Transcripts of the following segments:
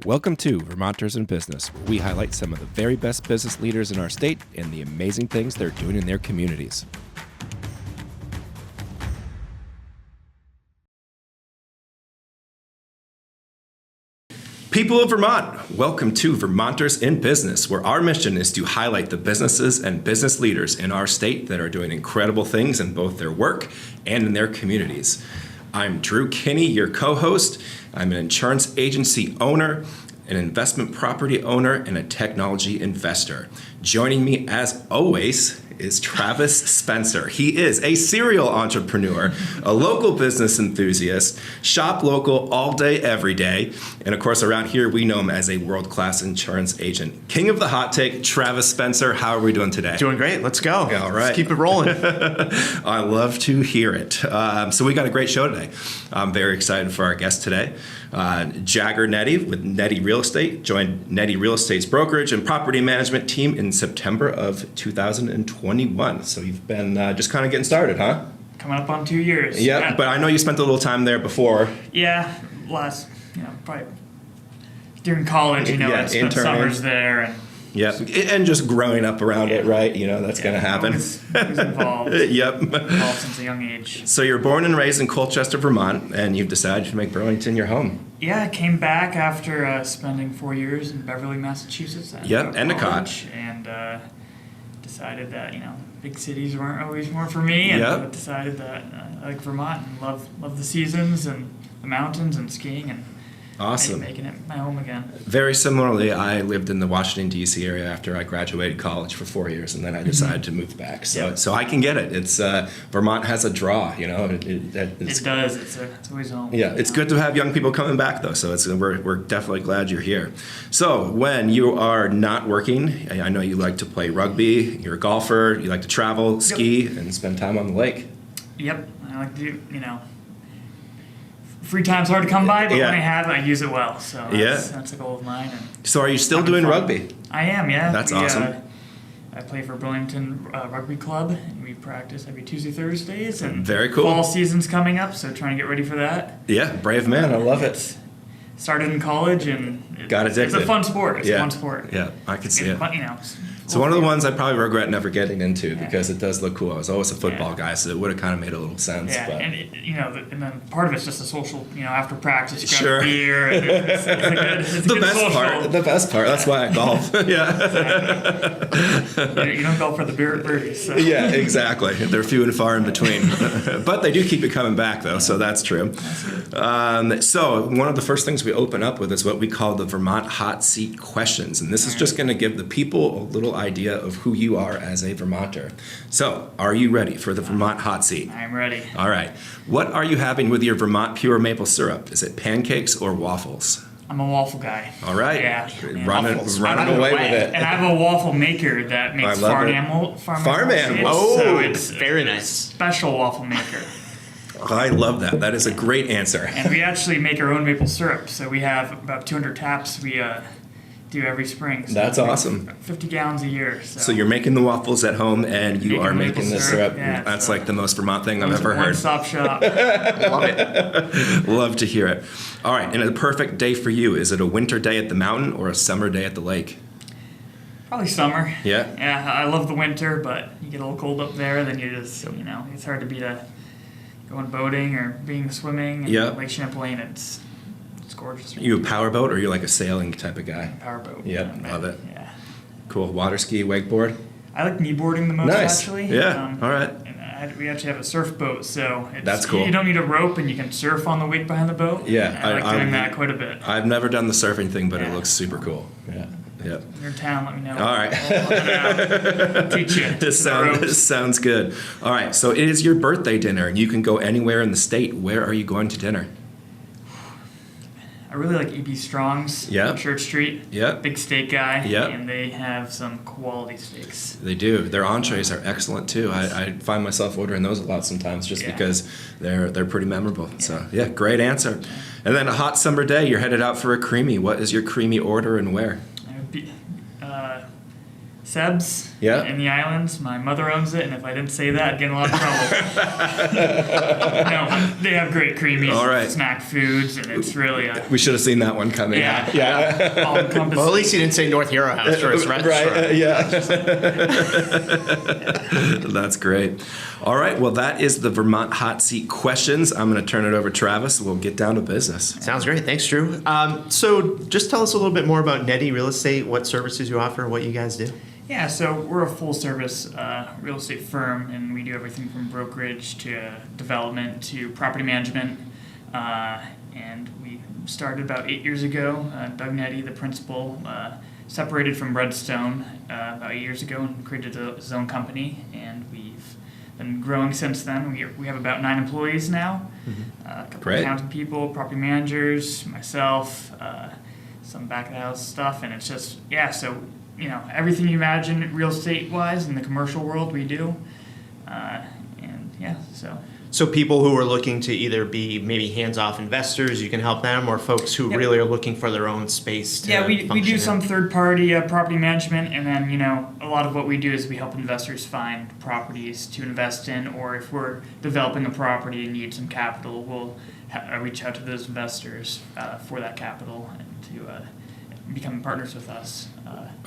Welcome to Vermonters in Business, where we highlight some of the very best business leaders in our state and the amazing things they're doing in their communities. People of Vermont, welcome to Vermonters in Business, where our mission is to highlight the businesses and business leaders in our state that are doing incredible things in both their work and in their communities. I'm Drew Kinney, your co-host. I'm an insurance agency owner, an investment property owner, and a technology investor. Joining me, as always, is Travis Spencer. He is a serial entrepreneur, a local business enthusiast, shop local all day, every day, and of course around here we know him as a world-class insurance agent. King of the hot take, Travis Spencer. How are we doing today? Doing great. Let's go. All right. Let's keep it rolling. I love to hear it. So we got a great show today. I'm very excited for our guest today. Jaeger Nedde with Nedde Real Estate joined Nedde Real Estate's brokerage and property management team in September of 2021. So you've been just kind of getting started, huh? Coming up on 2 years. Yeah, but I know you spent a little time there before. Yeah, probably during college, I spent summers there. And yeah, and just growing up around it, right? That's going to happen. I was involved. Yep. Involved since a young age. So you're born and raised in Colchester, Vermont, and you've decided to make Burlington your home. Yeah, I came back after spending 4 years in Beverly, Massachusetts. Yep, Endicott. And decided that, big cities weren't for me. And decided that I like Vermont and love the seasons and the mountains and skiing and awesome. Making it my home again. Very similarly, I lived in the Washington, D.C. area after I graduated college for 4 years, and then I decided to move back. So I can get it. It's Vermont has a draw, It does. It's always home. Yeah, it's good to have young people coming back, though, so we're definitely glad you're here. So when you are not working, I know you like to play rugby, you're a golfer, you like to travel, ski, and spend time on the lake. Yep. I like to do, free time's hard to come by, but when I have it, I use it well. So that's a goal of mine. And so are you still doing rugby? I am, yeah. That's awesome. I play for Burlington Rugby Club, and we practice every Tuesday, Thursdays. And very cool. Fall season's coming up, so trying to get ready for that. Yeah, brave man. I love it. Started in college, and got addicted. It's a fun sport. It's a fun sport. Yeah, I could see it. So one of the ones I probably regret never getting into because it does look cool. I was always a football guy, so it would have kind of made a little sense. Yeah, but. And then part of it's just a social. After practice, you grab a beer. And it's The best part. That's why I golf. You don't golf for the birdies. So. Yeah, exactly. They're few and far in between, but they do keep it coming back though, so that's true. So one of the first things we open up with is what we call the Vermont Hot Seat questions, and this is just going to give the people a little idea of who you are as a Vermonter. So, are you ready for the Vermont Hot Seat? I'm ready. All right. What are you having with your Vermont pure maple syrup? Is it pancakes or waffles? I'm a waffle guy. All right. Yeah. Running away with it. And I have a waffle maker that makes farm animals. Oh, so it's very nice. Special waffle maker. I love that. That is a great answer. And we actually make our own maple syrup. So we have about 200 taps we do every spring. So that's awesome. 50 gallons a year. So you're making the waffles at home and you are making the syrup. Yeah, that's like the most Vermont thing I've ever heard. One-stop shop. Love it. Love to hear it. All right, and a perfect day for you. Is it a winter day at the mountain or a summer day at the lake? Probably summer. Yeah? Yeah, I love the winter, but you get a little cold up there, then you just, it's hard to beat going boating or being swimming. Yeah. Lake Champlain, it's gorgeous. You a powerboat or are you like a sailing type of guy? Powerboat. Yep, love it. Yeah. Cool. Water ski, wakeboard? I like kneeboarding the most, actually. Yeah, all right. And we actually have a surf boat, so that's cool. You don't need a rope and you can surf on the wake behind the boat. Yeah. I like doing that quite a bit. I've never done the surfing thing, but it looks super cool. Yeah. Yep. You're in town, let me know. All right. I'll teach you. This sounds good. All right, so it is your birthday dinner, and you can go anywhere in the state. Where are you going to dinner? I really like E.B. Strong's on Church Street. Yep. Big steak guy. Yep. And they have some quality steaks. They do. Their entrees are excellent too. I find myself ordering those a lot sometimes just because they're pretty memorable. Yeah. So yeah, great answer. And then a hot summer day, you're headed out for a creamy. What is your creamy order and where? Seb's Yeah. in the islands. My mother owns it, and if I didn't say that, I'd get in a lot of trouble. No, they have great creamy All right. snack foods, and it's really We should have seen that one coming. yeah. All-encompassing. Well, at least you didn't say North Hero House or its restaurant. Right, yeah. That's great. All right, well, that is the Vermont Hot Seat questions. I'm going to turn it over to Travis. We'll get down to business. Sounds great. Thanks, Drew. So just tell us a little bit more about Nedde Real Estate, what services you offer, what you guys do. Yeah, so we're a full-service real estate firm, and we do everything from brokerage to development to property management. And we started about 8 years ago. Doug Nedde, the principal, separated from Redstone about 8 years ago and created his own company, and we've been growing since then. We have about 9 employees now, a couple Great. of accounting people, property managers, myself, some back-of-the-house stuff, and it's just, so everything you imagine real estate-wise in the commercial world, we do. So people who are looking to either be maybe hands-off investors, you can help them, or folks who really are looking for their own space to we do function in. some third-party property management, and then, a lot of what we do is we help investors find properties to invest in, or if we're developing a property and need some capital, we'll reach out to those investors for that capital and to become partners with us.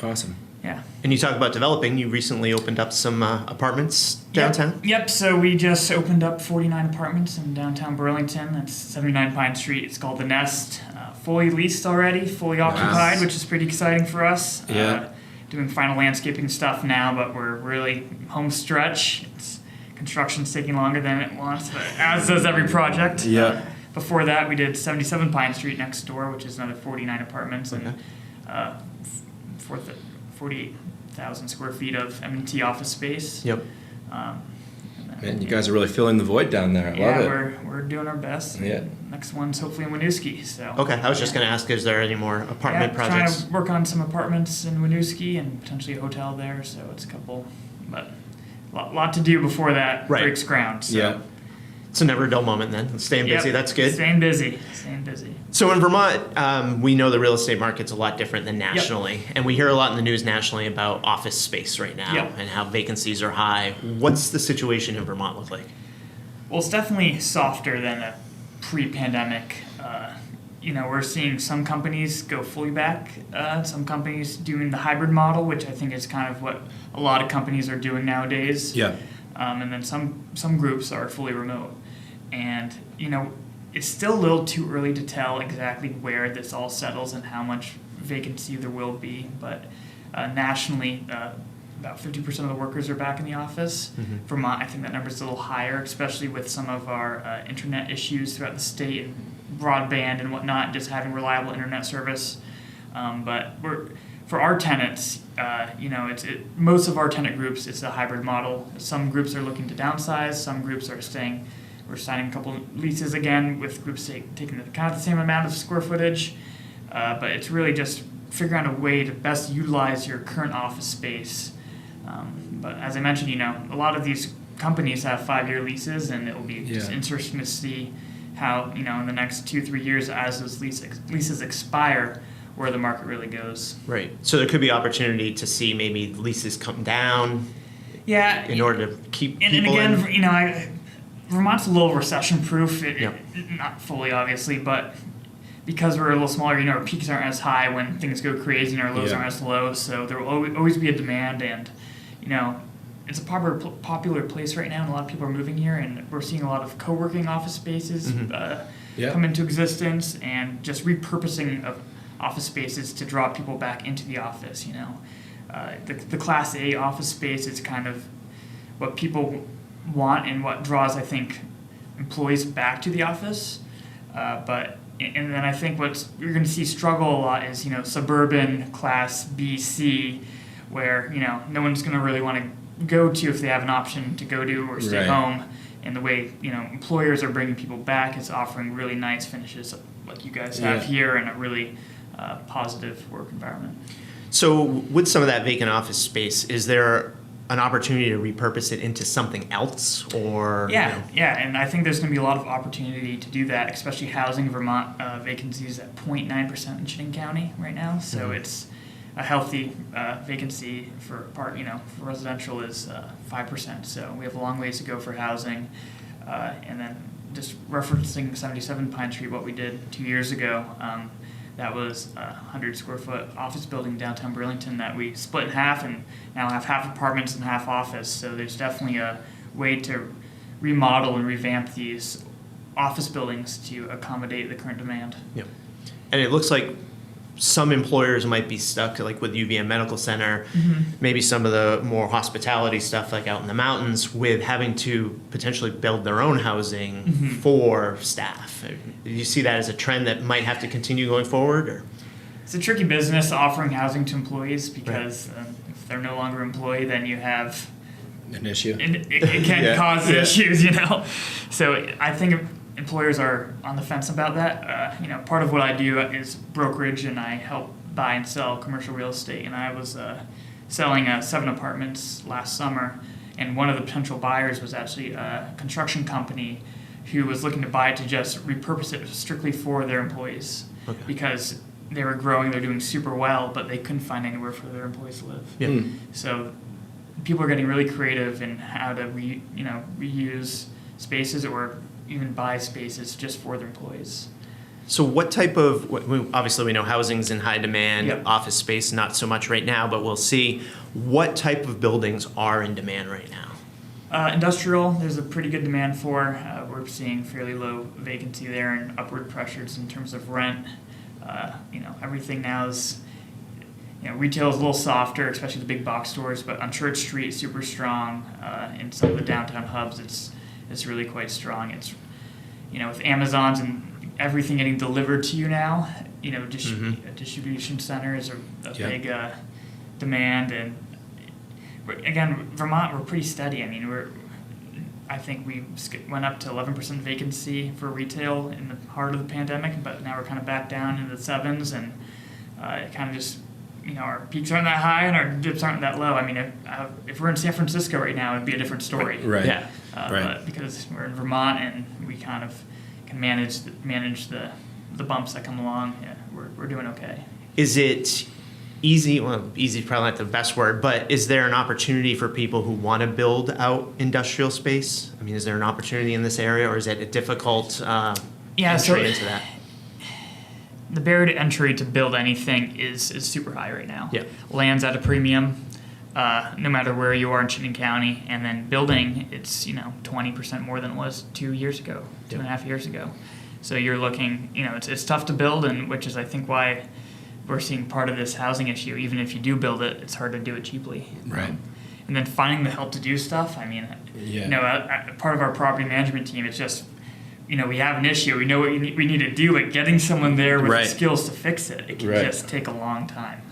Awesome. Yeah. And you talk about developing. You recently opened up some apartments downtown. Yep. So we just opened up 49 apartments in downtown Burlington. That's 79 Pine Street. It's called The Nest. Fully leased already, fully occupied, which is pretty exciting for us. Yeah. Doing final landscaping stuff now, but we're really home stretch. Construction's taking longer than it wants, but as does every project. Yeah. Before that, we did 77 Pine Street next door, which is another 49 apartments and 48,000 square feet of M&T office space. Yep. Man, you guys are really filling the void down there. I love it. We're doing our best. Yeah. Next one's hopefully in Winooski. So. Okay, I was just going to ask, is there any more apartment projects? Trying to work on some apartments in Winooski and potentially a hotel there. So it's a couple, but a lot to do before that breaks ground. So. Yeah. It's a never a dull moment then. Staying busy, that's good. Staying busy. So in Vermont, we know the real estate market's a lot different than nationally. And we hear a lot in the news nationally about office space right now and how vacancies are high. What's the situation in Vermont look like? Well, it's definitely softer than a pre-pandemic. We're seeing some companies go fully back, some companies doing the hybrid model, which I think is kind of what a lot of companies are doing nowadays. Yeah. And then some groups are fully remote. And, it's still a little too early to tell exactly where this all settles and how much vacancy there will be. But nationally, about 50% of the workers are back in the office. Mm-hmm. Vermont, I think that number's a little higher, especially with some of our internet issues throughout the state and broadband and whatnot, just having reliable internet service. But for our tenants, most of our tenant groups, it's a hybrid model. Some groups are looking to downsize, some groups are staying. We're signing a couple leases again with groups taking kind of the same amount of square footage. But it's really just figuring out a way to best utilize your current office space. But as I mentioned, a lot of these companies have 5-year leases, and it will be just interesting to see how, in the next 2-3 years as those leases expire, where the market really goes. Right. So there could be opportunity to see maybe leases come down. Yeah. In order to keep people and again, in. Vermont's a little recession-proof. Not fully, obviously, but because we're a little smaller, our peaks aren't as high when things go crazy, and our lows aren't as low. So there will always be a demand, and it's a popular place right now, and a lot of people are moving here, and we're seeing a lot of co-working office spaces come into existence, and just repurposing of office spaces to draw people back into the office. The Class A office space is kind of what people want and what draws, I think, employees back to the office. And then I think what you're going to see struggle a lot is, suburban Class B, C, where, no one's going to really want to go to if they have an option to go to or stay home. And the way, employers are bringing people back is offering really nice finishes like you guys have here and a really positive work environment. So with some of that vacant office space, is there an opportunity to repurpose it into something else, or and I think there's going to be a lot of opportunity to do that, especially housing. Vermont vacancies at 0.9% in Chittenden County right now, so it's a healthy vacancy for for residential is 5%. So we have a long ways to go for housing. And then just referencing 77 Pine Street, what we did 2 years ago, that was a 100 square foot office building downtown Burlington that we split in half and now have half apartments and half office. So there's definitely a way to remodel and revamp these office buildings to accommodate the current demand. Yep. And it looks like some employers might be stuck, like with UVM Medical Center, maybe some of the more hospitality stuff, like out in the mountains, with having to potentially build their own housing for staff. Do you see that as a trend that might have to continue going forward? Or? It's a tricky business offering housing to employees because if they're no longer employed, then you have an issue. It can cause issues, So I think employers are on the fence about that. Part of what I do is brokerage, and I help buy and sell commercial real estate. And I was selling 7 apartments last summer, and one of the potential buyers was actually a construction company who was looking to buy it to just repurpose it strictly for their employees because they were growing, they're doing super well, but they couldn't find anywhere for their employees to live. Yeah. So people are getting really creative in how to reuse spaces or even buy spaces just for their employees. So what type of, obviously we know housing's in high demand, office space not so much right now, but we'll see. What type of buildings are in demand right now? Industrial, there's a pretty good demand for. We're seeing fairly low vacancy there and upward pressures in terms of rent. Everything now is, retail is a little softer, especially the big box stores, but on Church Street, super strong. In some of the downtown hubs, it's really quite strong. It's, with Amazon's and everything getting delivered to you now, distribution center is a big demand. And again, Vermont, we're pretty steady. I mean, I think we went up to 11% vacancy for retail in the heart of the pandemic, but now we're kind of back down into the 7s, and it kind of just, our peaks aren't that high and our dips aren't that low. I mean, if we're in San Francisco right now, it'd be a different story. Right. Yeah. But because we're in Vermont and we kind of can manage the bumps that come along, we're doing okay. Is it easy? Well, easy is probably not the best word, but is there an opportunity for people who want to build out industrial space? I mean, is there an opportunity in this area, or is it a difficult entry into that? The barrier to entry to build anything is super high right now. Yeah. Land's at a premium, no matter where you are in Chittenden County, and then building, it's 20% more than it was 2 years ago, 2.5 years ago. So you're looking, it's tough to build, and which is I think why we're seeing part of this housing issue. Even if you do build it, it's hard to do it cheaply. Right. And then finding the help to do stuff. I mean, part of our property management team, it's just, we have an issue. We know what we need to do, but getting someone there with the skills to fix it, it can just take a long time.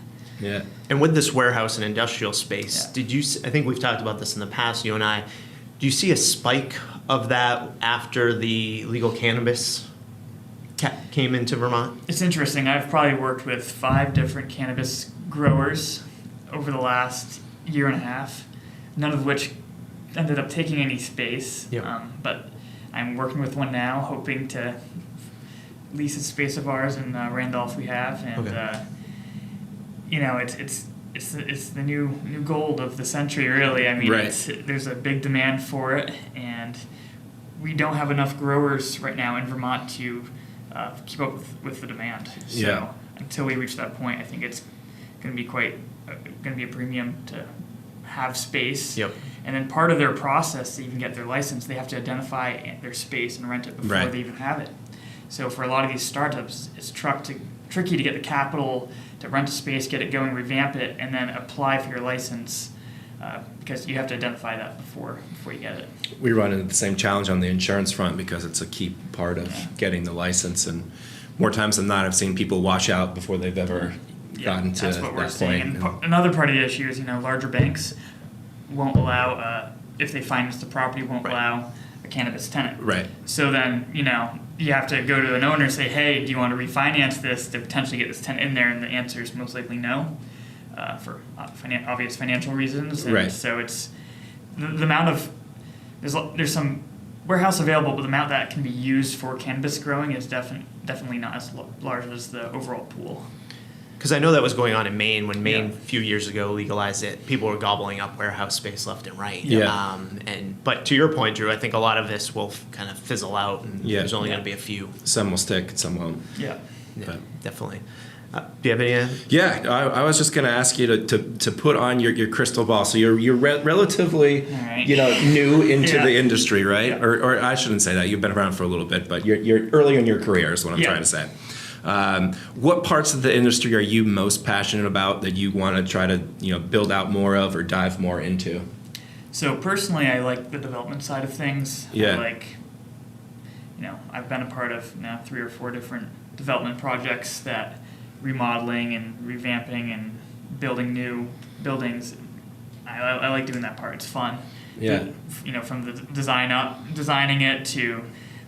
Yeah. And with this warehouse and industrial space, did you? I think we've talked about this in the past, you and I. Do you see a spike of that after the legal cannabis came into Vermont? It's interesting. I've probably worked with 5 different cannabis growers over the last year and a half, none of which ended up taking any space. Yep. But I'm working with one now, hoping to lease a space of ours in Randolph we have, and it's the new gold of the century, really. I mean, there's a big demand for it, and we don't have enough growers right now in Vermont to keep up with the demand. So until we reach that point, I think it's going to be going to be a premium to have space. Yep. And then part of their process to even get their license, they have to identify their space and rent it before they even have it. So for a lot of these startups, it's tricky to get the capital to rent a space, get it going, revamp it, and then apply for your license because you have to identify that before you get it. We run into the same challenge on the insurance front because it's a key part of getting the license, and more times than not, I've seen people wash out before they've ever gotten to that's what we're that seeing. point. And another part of the issue is, larger banks won't allow, if they finance the property, won't allow a cannabis tenant. Right. So then, you have to go to an owner and say, hey, do you want to refinance this to potentially get this tenant in there? And the answer is most likely no, for obvious financial reasons. And so it's the amount of, there's some warehouse available, but the amount that can be used for cannabis growing is definitely not as large as the overall pool. Because I know that was going on in Maine when Maine Yeah. a few years ago legalized it. People were gobbling up warehouse space left and right. Yeah. But to your point, Drew, I think a lot of this will kind of fizzle out, and Yeah. there's only Yeah. going to be a few. Some will stick, some won't. Yeah. Yeah, But- definitely. Do you have any? Yeah, I was just going to ask you to put on your crystal ball. So you're relatively, All right. new into Yeah. the industry, right? Yeah. Or I shouldn't say that. You've been around for a little bit, but you're early in your career is what I'm Yeah. trying to say. What parts of the industry are you most passionate about that you want to try to build out more of or dive more into? So personally, I like the development side of things. Yeah. I like, I've been a part of now 3 or 4 different development projects that remodeling and revamping and building new buildings. I like doing that part. It's fun. Yeah. From the designing it to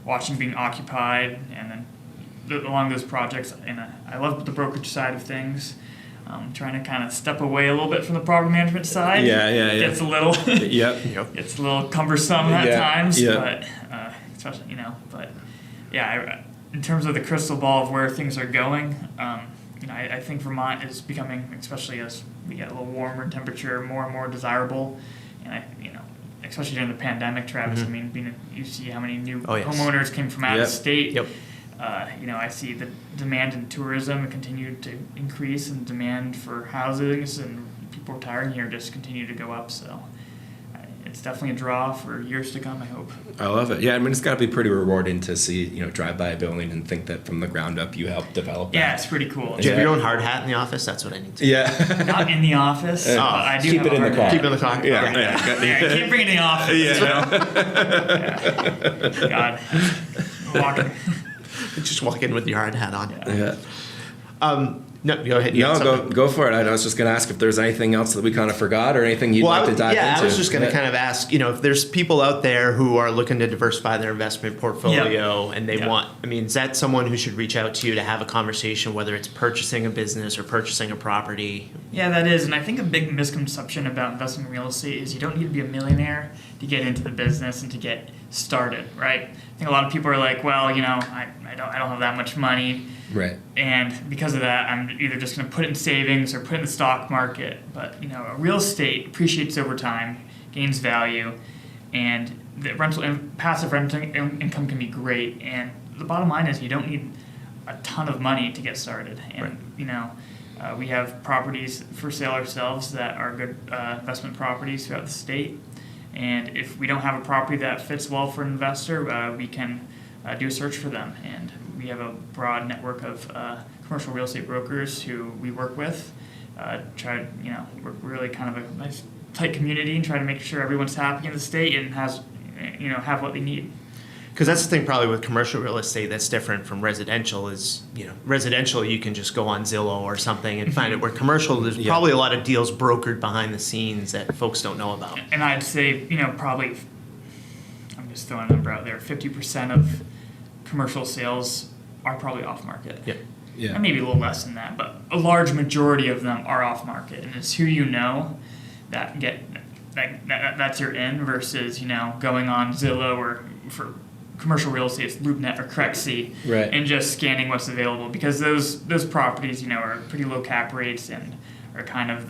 watching being occupied, and then along those projects. And I love the brokerage side of things. Trying to kind of step away a little bit from the property management side. Yeah. Gets a little. Yep. It's a little cumbersome at Yeah, times, yeah. but especially in terms of the crystal ball of where things are going, I think Vermont is becoming, especially as we get a little warmer temperature, more and more desirable, and especially during the pandemic, Travis. Mm-hmm. I mean, you see how many new Oh, yes. homeowners came from out Yep. of state. Yep. I see the demand in tourism continue to increase, and demand for housings and people retiring here just continue to go up. So it's definitely a draw for years to come, I hope. I love it. Yeah, I mean, it's got to be pretty rewarding to see, drive by a building and think that from the ground up you helped develop Yeah, that. it's pretty cool. Do you have your own hard hat in the office? That's what I need to. Yeah. Not in the office, but I do Keep have it a in the hard car. hat. Keep it in the car. Yeah, Okay. Yeah, I can't bring it in the office. Yeah. God. Walking. Just walk in with your hard hat on. Yeah. Yeah. No, go ahead. You No, had something. go for it. I was just going to ask if there's anything else that we kind of forgot or anything you'd like to dive into. I was just going to kind of ask, if there's people out there who are looking to diversify their investment portfolio and they want, is that someone who should reach out to you to have a conversation, whether it's purchasing a business or purchasing a property? Yeah, that is. And I think a big misconception about investing in real estate is you don't need to be a millionaire to get into the business and to get started, right? I think a lot of people are like, well, I don't have that much money. Right. And because of that, I'm either just going to put it in savings or put it in the stock market. But, real estate appreciates over time, gains value, and the rental and passive rental income can be great. And the bottom line is you don't need a ton of money to get started. And, we have properties for sale ourselves that are good investment properties throughout the state. And if we don't have a property that fits well for an investor, we can do a search for them. And we have a broad network of commercial real estate brokers who we work with. We're really kind of a nice tight community and try to make sure everyone's happy in the state and has, have what they need. Because that's the thing probably with commercial real estate that's different from residential is, residential you can just go on Zillow or something and find it. Where commercial, there's probably a lot of deals brokered behind the scenes that folks don't know about. And I'd say, probably, I'm just throwing a number out there, 50% of commercial sales are probably off market. Yep. Yeah. And maybe a little less than that, but a large majority of them are off market. And it's who that that's your in versus, going on Zillow or for commercial real estate, it's LoopNet or Crexi, Right. and just scanning what's available because those properties, are pretty low cap rates and are kind of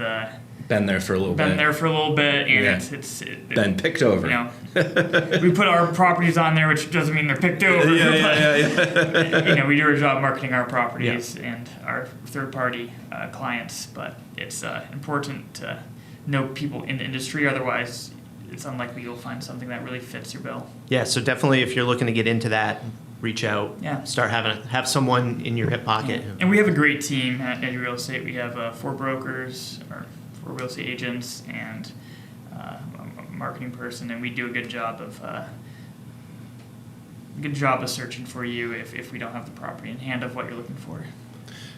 Been there for a little bit. and Yeah. it's Been picked over. We put our properties on there, which doesn't mean they're picked over. Yeah. We do our job marketing our properties and our third-party clients, but it's important to know people in the industry. Otherwise, it's unlikely you'll find something that really fits your bill. Yeah, so definitely if you're looking to get into that, reach out. Yeah. Start have someone in your hip pocket. And we have a great team at Nedde Real Estate. We have 4 brokers or 4 real estate agents and a marketing person, and we do a good job of searching for you if we don't have the property in hand of what you're looking for.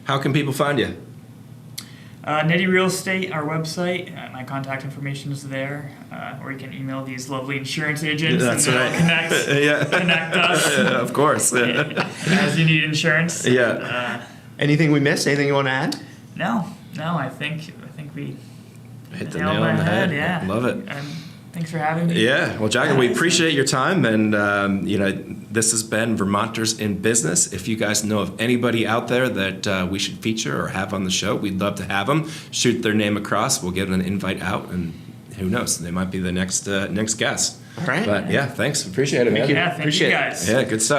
How can people find you? Nedde Real Estate, our website. My contact information is there, or you can email these lovely insurance agents That's and right. connect us Of course. as you need insurance. Yeah. Anything we missed? Anything you want to add? No. I think we Hit the nail on the head. Yeah, Love it. Thanks for having me. Yeah, well, Jaeger, we appreciate your time, and this has been Vermonters in Business. If you guys know of anybody out there that we should feature or have on the show, we'd love to have them. Shoot their name across. We'll get an invite out, and who knows, they might be the next guest. All right. But yeah, thanks. Appreciate it, man. Yeah, thank you guys. Yeah, good stuff.